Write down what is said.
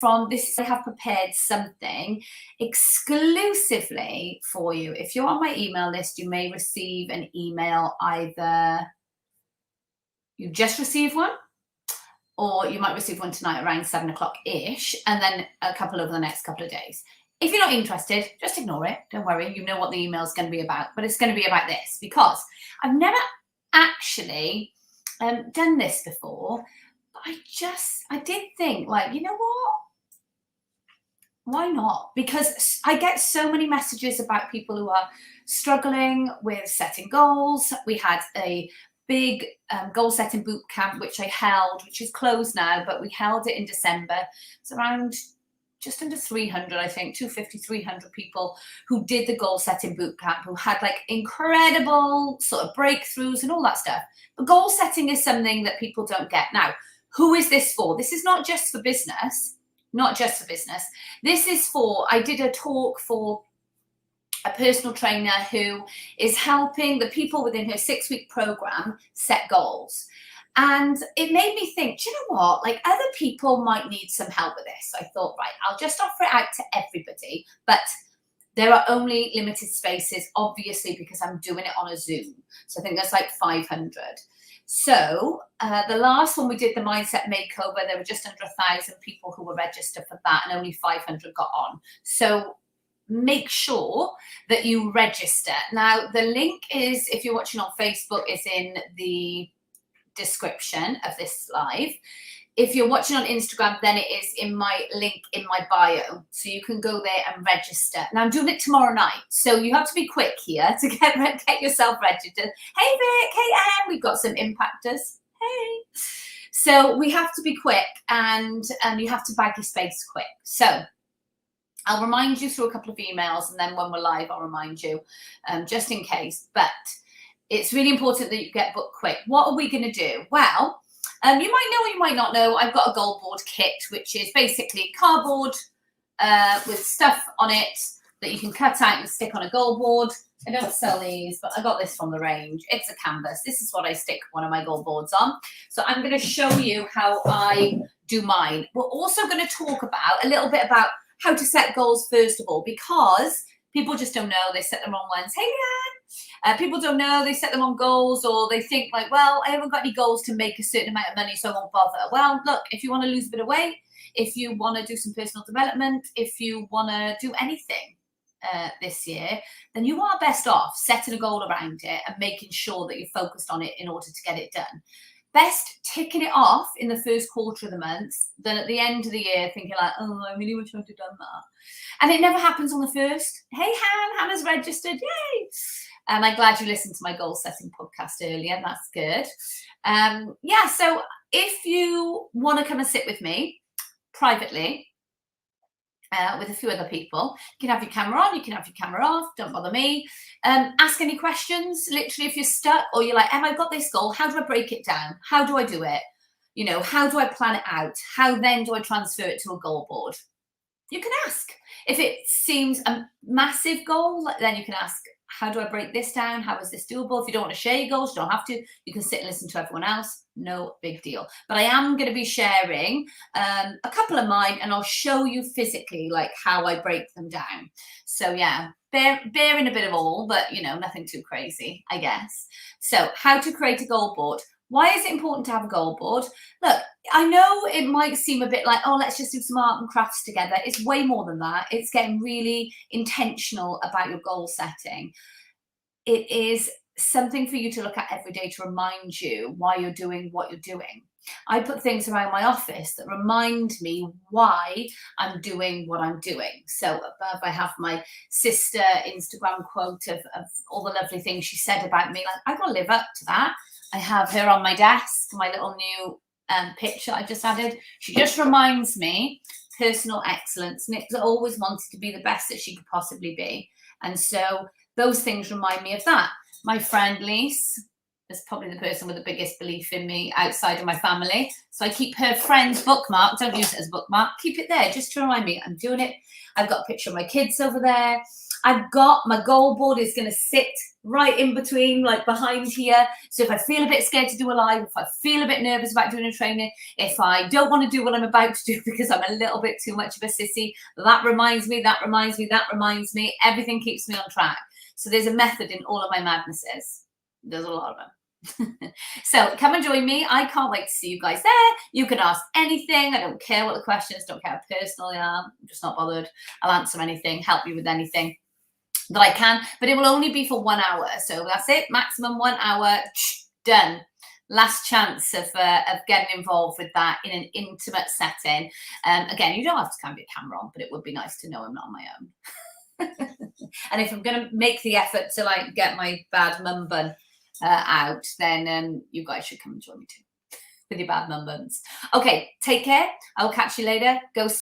from this. I have prepared something exclusively for you. If you're on my email list, you may receive an email, either you just received one, or you might receive one tonight around 7 o'clock-ish, and then a couple over the next couple of days. If you're not interested, just ignore it. Don't worry. You know what the email is going to be about, but it's going to be about this, because I've never actually done this before, but I did think, like, you know what? Why not? Because I get so many messages about people who are struggling with setting goals. We had a big goal setting boot camp, which I held, which is closed now, but we held it in December. It's around just under 300, I think, 250, 300 people who did the goal setting boot camp, who had like incredible sort of breakthroughs and all that stuff. But goal setting is something that people don't get. Now, who is this for? This is not just for business. Not just for business. This is for, I did a talk for a personal trainer who is helping the people within her 6-week program set goals. And it made me think, do you know what? Like, other people might need some help with this. So I thought, right, I'll just offer it out to everybody. But there are only limited spaces, obviously, because I'm doing it on a Zoom. So I think there's like 500. So the last one we did, the Mindset Makeover, there were just under 1,000 people who were registered for that, and only 500 got on. So make sure that you register. Now, the link is, if you're watching on Facebook, is in the description of this live. If you're watching on Instagram, then it is in my link in my bio. So you can go there and register. Now, I'm doing it tomorrow night, so you have to be quick here to get yourself registered. Hey, Vic. Hey, Anne. We've got some impactors. Hey. So we have to be quick, and you have to bag your space quick. So I'll remind you through a couple of emails, and then when we're live, I'll remind you just in case. But it's really important that you get booked quick. What are we going to do? Well, you might know or you might not know, I've got a goal board kit, which is basically cardboard with stuff on it that you can cut out and stick on a goal board. I don't sell these, but I got this from the range. It's a canvas. This is what I stick one of my goal boards on. So I'm going to show you how I do mine. We're also going to talk about a little bit about how to set goals, first of all, because people just don't know. They set the wrong ones. Hey, Leanne. People don't know. They set the wrong goals, or they think like, well, I haven't got any goals to make a certain amount of money, so I won't bother. Well, look, if you want to lose a bit of weight, if you want to do some personal development, if you want to do anything this year, then you are best off setting a goal around it and making sure that you're focused on it in order to get it done. Best ticking it off in the first quarter of the month than at the end of the year thinking like, oh, I really wish I'd have done that. And it never happens on the first. Hey, Hannah's registered. Yay. And I'm glad you listened to my goal setting podcast earlier. That's good. Yeah, so if you want to come and sit with me privately, with a few other people, you can have your camera on, you can have your camera off, don't bother me. Ask any questions. Literally, if you're stuck or you're like, I've got this goal, how do I break it down? How do I do it? You know, how do I plan it out? How then do I transfer it to a goal board? You can ask. If it seems a massive goal, then you can ask, how do I break this down? How is this doable? If you don't want to share your goals, you don't have to. You can sit and listen to everyone else. No big deal. But I am going to be sharing a couple of mine, and I'll show you physically like how I break them down. So yeah, bear in a bit of all, but you know, nothing too crazy, I guess. So how to create a goal board. Why is it important to have a goal board? Look, I know it might seem a bit like, oh, let's just do some art and crafts together. It's way more than that. It's getting really intentional about your goal setting. It is something for you to look at every day to remind you why you're doing what you're doing. I put things around my office that remind me why I'm doing what I'm doing. So above, I have my sister Instagram quote of all the lovely things she said about me. Like, I've got to live up to that. I have her on my desk, my little new picture I just added. She just reminds me personal excellence. Nick's always wanted to be the best that she could possibly be. And so those things remind me of that. My friend Lise is probably the person with the biggest belief in me outside of my family. So I keep her friends bookmarked. Don't use it as a bookmark. Keep it there just to remind me I'm doing it. I've got a picture of my kids over there. I've got my goal board is going to sit right in between, like behind here. So if I feel a bit scared to do a live, if I feel a bit nervous about doing a training, if I don't want to do what I'm about to do because I'm a little bit too much of a sissy, that reminds me, that reminds me, that reminds me. Everything keeps me on track. So there's a method in all of my madnesses. There's a lot of them. So come and join me. I can't wait to see you guys there. You can ask anything. I don't care what the questions, don't care how personal I am. I'm just not bothered. I'll answer anything, help you with anything that I can, but it will only be for 1 hour. So that's it, maximum 1 hour, done. Last chance of getting involved with that in an intimate setting. Again, you don't have to kind of be a camera on, but it would be nice to know I'm not on my own. And if I'm going to make the effort to like get my bad mum bun out, then you guys should come and join me too with your bad mum buns. Okay, take care. I will catch you later. Go